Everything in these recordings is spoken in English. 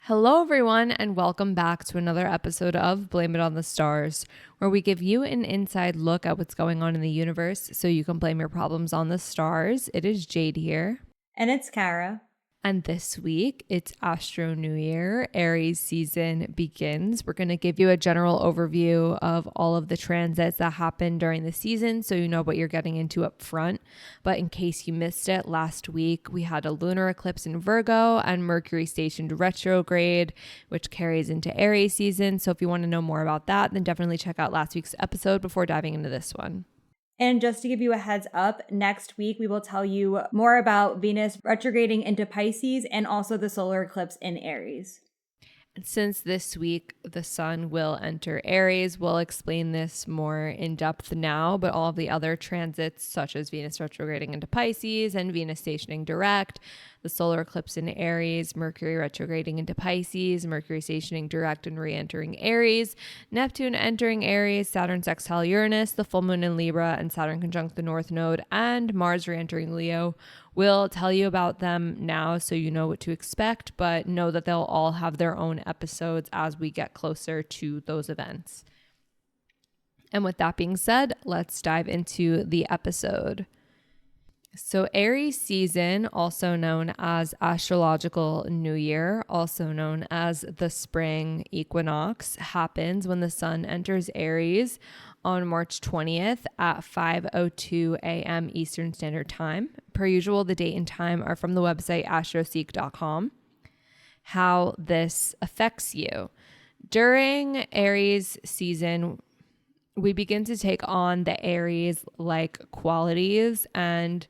Hello, everyone, and welcome back to another episode of Blame It on the Stars, where we give you an inside look at what's going on in the universe so you can blame your problems on the stars. It is Jade here. And it's Kara. And this week, it's Astro New Year. Aries season begins. We're going to give you a general overview of all of the transits that happen during the season so you know what you're getting into up front. But in case you missed it, last week we had a lunar eclipse in Virgo and Mercury stationed retrograde, which carries into Aries season. So if you want to know more about that, then definitely check out last week's episode before diving into this one. And just to give you a heads up, next week we will tell you more about Venus retrograding into Pisces and also the solar eclipse in Aries. Since this week the sun will enter Aries, we'll explain this more in depth now, but all of the other transits such as Venus retrograding into Pisces and Venus stationing direct, the solar eclipse in Aries, Mercury retrograding into Pisces, Mercury stationing direct and re-entering Aries, Neptune entering Aries, Saturn sextile Uranus, the full moon in Libra, and Saturn conjunct the North Node, and Mars re-entering Leo. We'll tell you about them now so you know what to expect, but know that they'll all have their own episodes as we get closer to those events. And with that being said, let's dive into the episode. So Aries season, also known as astrological New Year, also known as the spring equinox, happens when the sun enters Aries on March 20th at 5:02 a.m. Eastern Standard Time. Per usual, the date and time are from the website astroseek.com. How this affects you. During Aries season, we begin to take on the Aries-like qualities, and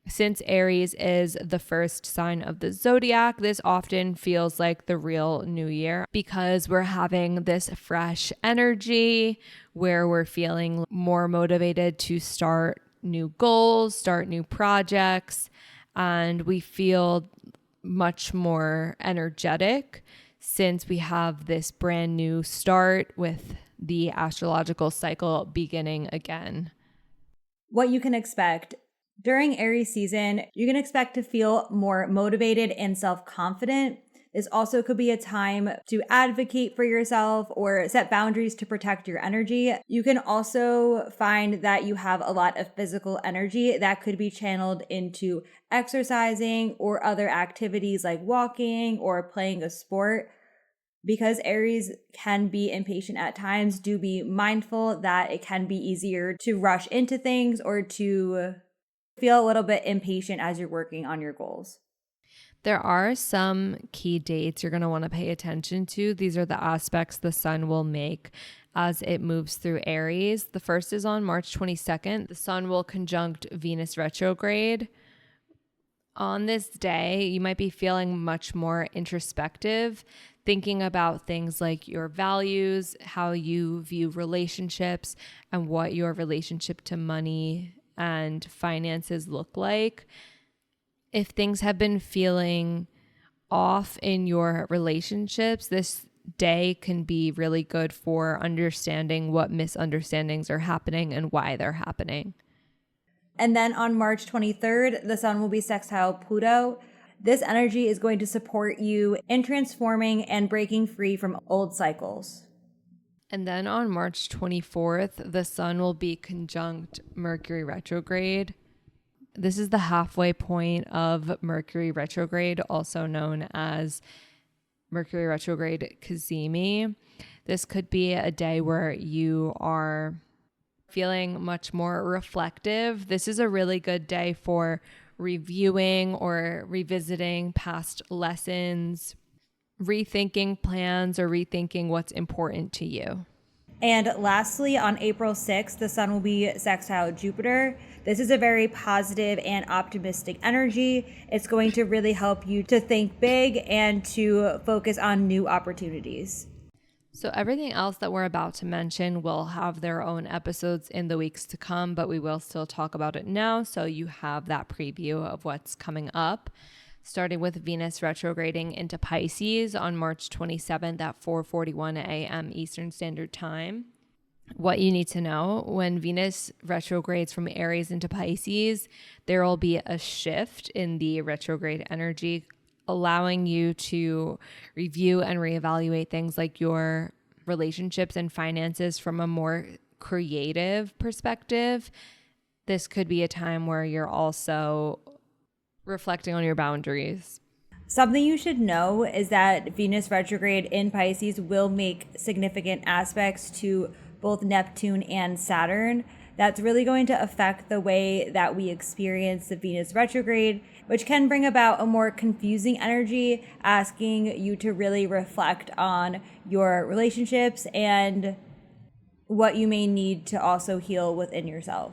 since Aries is the first sign of the zodiac, this often feels like the real new year because we're having this fresh energy where we're feeling more motivated to start new goals, start new projects, and we feel much more energetic since we have this brand new start with the astrological cycle beginning again. What you can expect. During Aries season, you can expect to feel more motivated and self-confident. This also could be a time to advocate for yourself or set boundaries to protect your energy. You can also find that you have a lot of physical energy that could be channeled into exercising or other activities like walking or playing a sport. Because Aries can be impatient at times, do be mindful that it can be easier to rush into things or to feel a little bit impatient as you're working on your goals. There are some key dates you're going to want to pay attention to. These are the aspects the sun will make as it moves through Aries. The first is on March 22nd. The sun will conjunct Venus retrograde. On this day, you might be feeling much more introspective, thinking about things like your values, how you view relationships, and what your relationship to money and finances look like. If things have been feeling off in your relationships, this day can be really good for understanding what misunderstandings are happening and why they're happening. And then on March 23rd, the sun will be sextile Pluto. This energy is going to support you in transforming and breaking free from old cycles. And then on March 24th, the sun will be conjunct Mercury retrograde. This is the halfway point of Mercury retrograde, also known as Mercury retrograde Cazimi. This could be a day where you are feeling much more reflective. This is a really good day for reviewing or revisiting past lessons, rethinking plans, or rethinking what's important to you. And lastly, on April 6th, the sun will be sextile Jupiter. This is a very positive and optimistic energy. It's going to really help you to think big and to focus on new opportunities. So everything else that we're about to mention will have their own episodes in the weeks to come, but we will still talk about it now so you have that preview of what's coming up. Starting with Venus retrograding into Pisces on March 27th at 4:41 a.m. Eastern Standard Time. What you need to know, when Venus retrogrades from Aries into Pisces, there will be a shift in the retrograde energy allowing you to review and reevaluate things like your relationships and finances from a more creative perspective. This could be a time where you're also reflecting on your boundaries. Something you should know is that Venus retrograde in Pisces will make significant aspects to both Neptune and Saturn. That's really going to affect the way that we experience the Venus retrograde, which can bring about a more confusing energy, asking you to really reflect on your relationships and what you may need to also heal within yourself.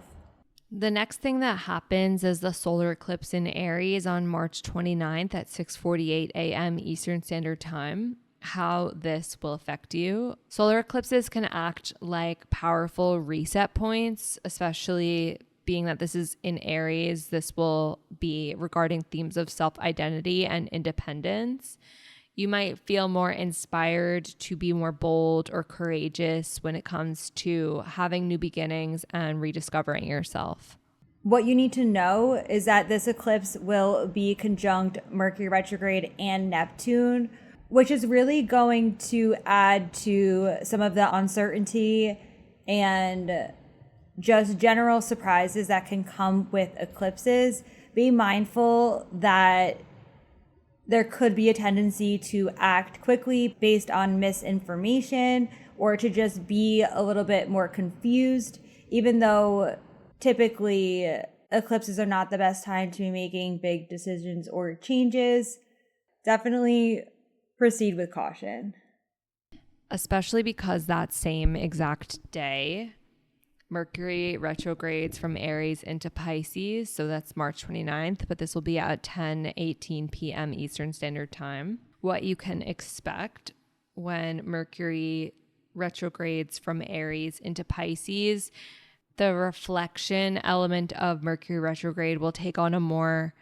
The next thing that happens is the solar eclipse in Aries on March 29th at 6:48 a.m. Eastern Standard Time. How this will affect you. Solar eclipses can act like powerful reset points, especially being that this is in Aries. This will be regarding themes of self-identity and independence. You might feel more inspired to be more bold or courageous when it comes to having new beginnings and rediscovering yourself. What you need to know is that this eclipse will be conjunct Mercury retrograde and Neptune, which is really going to add to some of the uncertainty and just general surprises that can come with eclipses. Be mindful that there could be a tendency to act quickly based on misinformation or to just be a little bit more confused, even though typically eclipses are not the best time to be making big decisions or changes. Definitely proceed with caution. Especially because that same exact day, Mercury retrogrades from Aries into Pisces. So that's March 29th, but this will be at 10:18 p.m. Eastern Standard Time. What you can expect when Mercury retrogrades from Aries into Pisces, the reflection element of Mercury retrograde will take on a more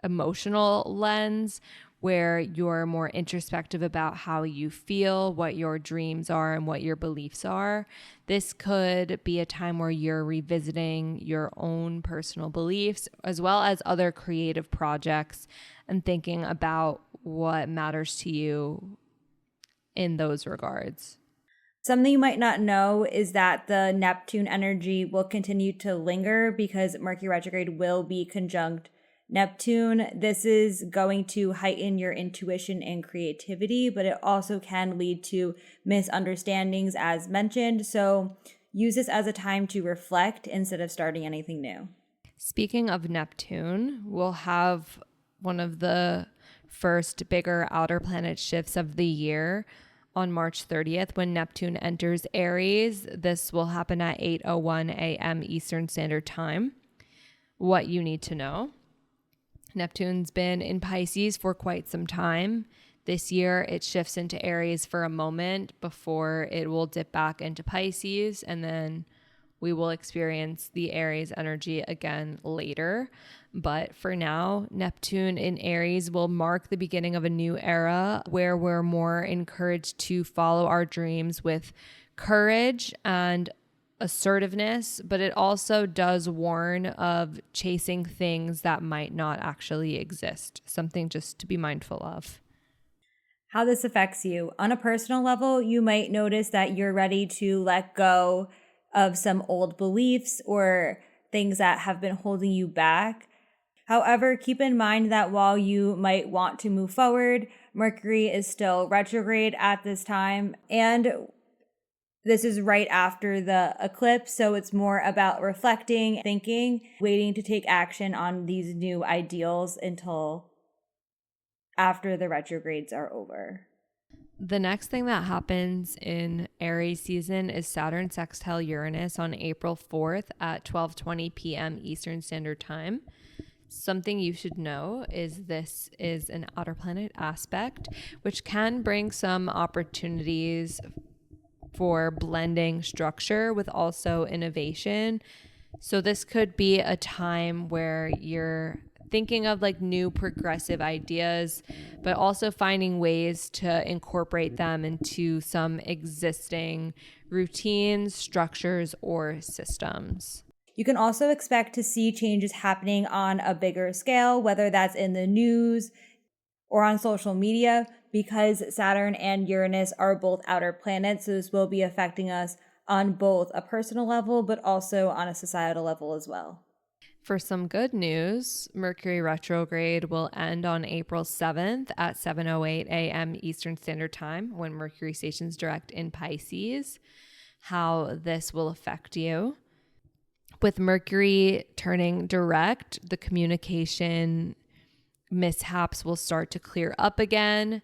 emotional lens where you're more introspective about how you feel, what your dreams are, and what your beliefs are. This could be a time where you're revisiting your own personal beliefs as well as other creative projects and thinking about what matters to you in those regards. Something you might not know is that the Neptune energy will continue to linger because Mercury retrograde will be conjunct Neptune. This is going to heighten your intuition and creativity, but it also can lead to misunderstandings as mentioned. So use this as a time to reflect instead of starting anything new. Speaking of Neptune, we'll have one of the first bigger outer planet shifts of the year on March 30th when Neptune enters Aries. This will happen at 8:01 a.m. Eastern Standard Time. What you need to know. Neptune's been in Pisces for quite some time. This year, it shifts into Aries for a moment before it will dip back into Pisces, and then we will experience the Aries energy again later. But for now, Neptune in Aries will mark the beginning of a new era where we're more encouraged to follow our dreams with courage and assertiveness, but it also does warn of chasing things that might not actually exist. Something just to be mindful of. How this affects you. On a personal level, you might notice that you're ready to let go of some old beliefs or things that have been holding you back. However, keep in mind that while you might want to move forward, Mercury is still retrograde at this time, and this is right after the eclipse, so it's more about reflecting, thinking, waiting to take action on these new ideals until after the retrogrades are over. The next thing that happens in Aries season is Saturn sextile Uranus on April 4th at 12:20 p.m. Eastern Standard Time. Something you should know is this is an outer planet aspect, which can bring some opportunities for blending structure with also innovation. So this could be a time where you're thinking of like new progressive ideas, but also finding ways to incorporate them into some existing routines, structures, or systems. You can also expect to see changes happening on a bigger scale, whether that's in the news, or on social media, because Saturn and Uranus are both outer planets. So this will be affecting us on both a personal level, but also on a societal level as well. For some good news, Mercury retrograde will end on April 7th at 7:08 a.m. Eastern Standard Time when Mercury stations direct in Pisces. How this will affect you. With Mercury turning direct, the communication mishaps will start to clear up again,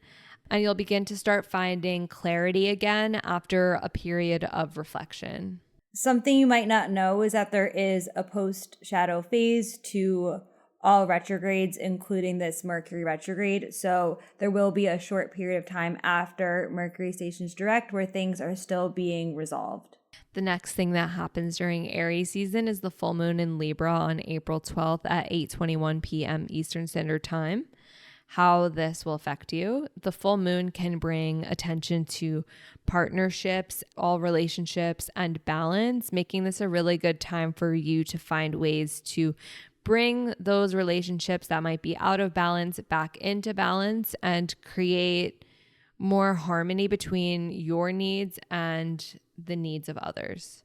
and you'll begin to start finding clarity again after a period of reflection. Something you might not know is that there is a post-shadow phase to all retrogrades, including this Mercury retrograde. So there will be a short period of time after Mercury stations direct where things are still being resolved. The next thing that happens during Aries season is the full moon in Libra on April 12th at 8:21 p.m. Eastern Standard Time. How this will affect you. The full moon can bring attention to partnerships, all relationships, and balance, making this a really good time for you to find ways to bring those relationships that might be out of balance back into balance and create more harmony between your needs and the needs of others.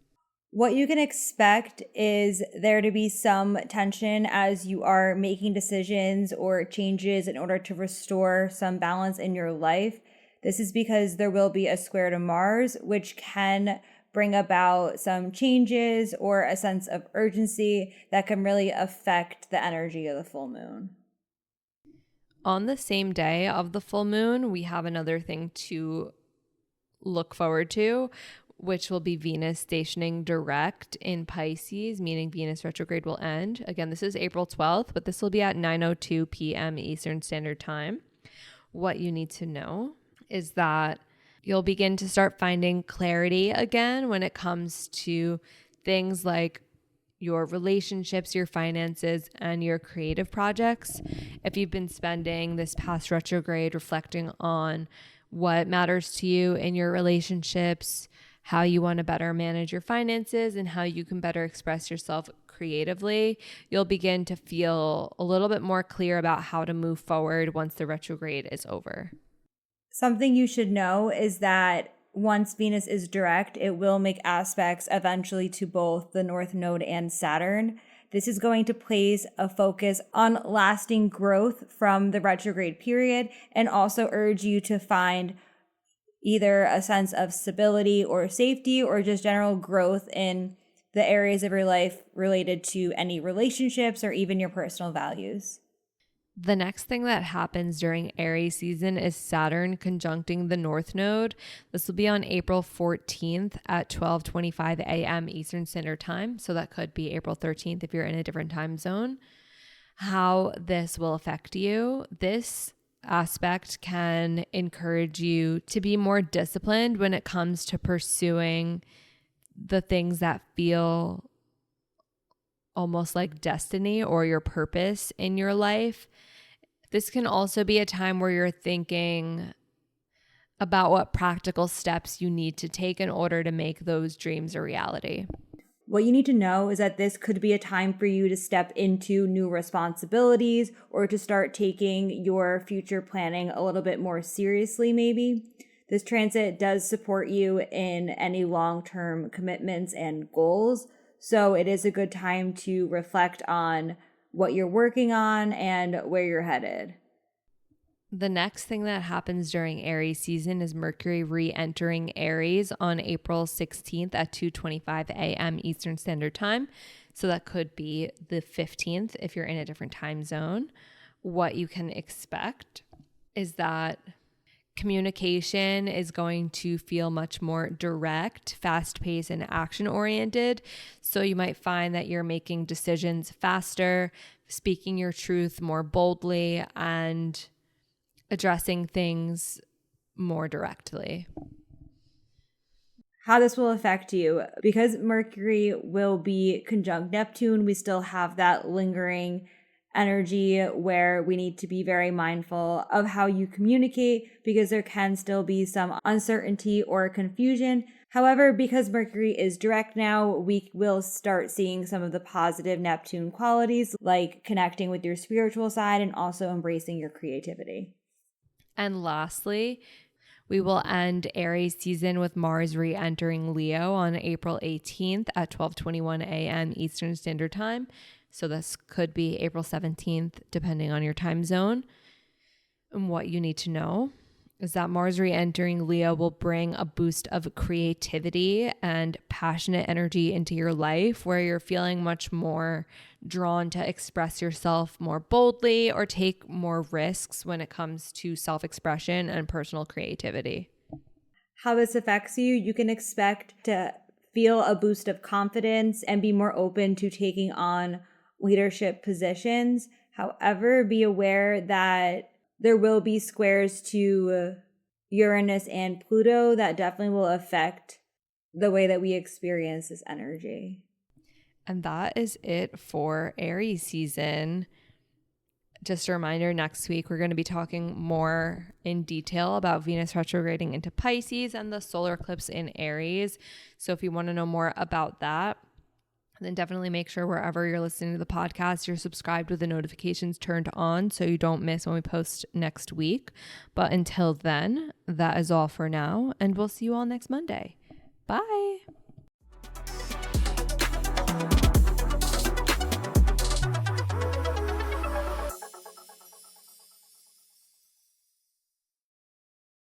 What you can expect is there to be some tension as you are making decisions or changes in order to restore some balance in your life. This is because there will be a square to Mars, which can bring about some changes or a sense of urgency that can really affect the energy of the full moon. On the same day of the full moon, we have another thing to look forward to, which will be Venus stationing direct in Pisces, meaning Venus retrograde will end. Again, this is April 12th, but this will be at 9:02 p.m. Eastern Standard Time. What you need to know is that you'll begin to start finding clarity again when it comes to things like your relationships, your finances, and your creative projects. If you've been spending this past retrograde reflecting on what matters to you in your relationships, how you want to better manage your finances, and how you can better express yourself creatively, you'll begin to feel a little bit more clear about how to move forward once the retrograde is over. Something you should know is that once Venus is direct, it will make aspects eventually to both the North Node and Saturn. This is going to place a focus on lasting growth from the retrograde period and also urge you to find either a sense of stability or safety or just general growth in the areas of your life related to any relationships or even your personal values. The next thing that happens during Aries season is Saturn conjuncting the North Node. This will be on April 14th at 12:25 a.m. Eastern Standard Time. So that could be April 13th if you're in a different time zone. How this will affect you. This aspect can encourage you to be more disciplined when it comes to pursuing the things that feel almost like destiny or your purpose in your life. This can also be a time where you're thinking about what practical steps you need to take in order to make those dreams a reality. What you need to know is that this could be a time for you to step into new responsibilities or to start taking your future planning a little bit more seriously, maybe. This transit does support you in any long-term commitments and goals. So it is a good time to reflect on what you're working on and where you're headed. The next thing that happens during Aries season is Mercury re-entering Aries on April 16th at 2:25 a.m. Eastern Standard Time. So that could be the 15th if you're in a different time zone. What you can expect is that communication is going to feel much more direct, fast-paced, and action-oriented. So you might find that you're making decisions faster, speaking your truth more boldly, and addressing things more directly. How this will affect you. Because Mercury will be conjunct Neptune, we still have that lingering energy where we need to be very mindful of how you communicate because there can still be some uncertainty or confusion. However, because Mercury is direct now, we will start seeing some of the positive Neptune qualities like connecting with your spiritual side and also embracing your creativity. And lastly, we will end Aries season with Mars re-entering Leo on April 18th at 12:21 a.m. Eastern Standard Time. So this could be April 17th, depending on your time zone. And what you need to know is that Mars re-entering Leo will bring a boost of creativity and passionate energy into your life, where you're feeling much more drawn to express yourself more boldly or take more risks when it comes to self-expression and personal creativity. How this affects you, you can expect to feel a boost of confidence and be more open to taking on leadership positions. However, be aware that there will be squares to Uranus and Pluto that definitely will affect the way that we experience this energy. And that is it for Aries season. Just a reminder, next week we're going to be talking more in detail about Venus retrograding into Pisces and the solar eclipse in Aries. So if you want to know more about that, then definitely make sure wherever you're listening to the podcast, you're subscribed with the notifications turned on so you don't miss when we post next week. But until then, that is all for now, and we'll see you all next Monday. Bye.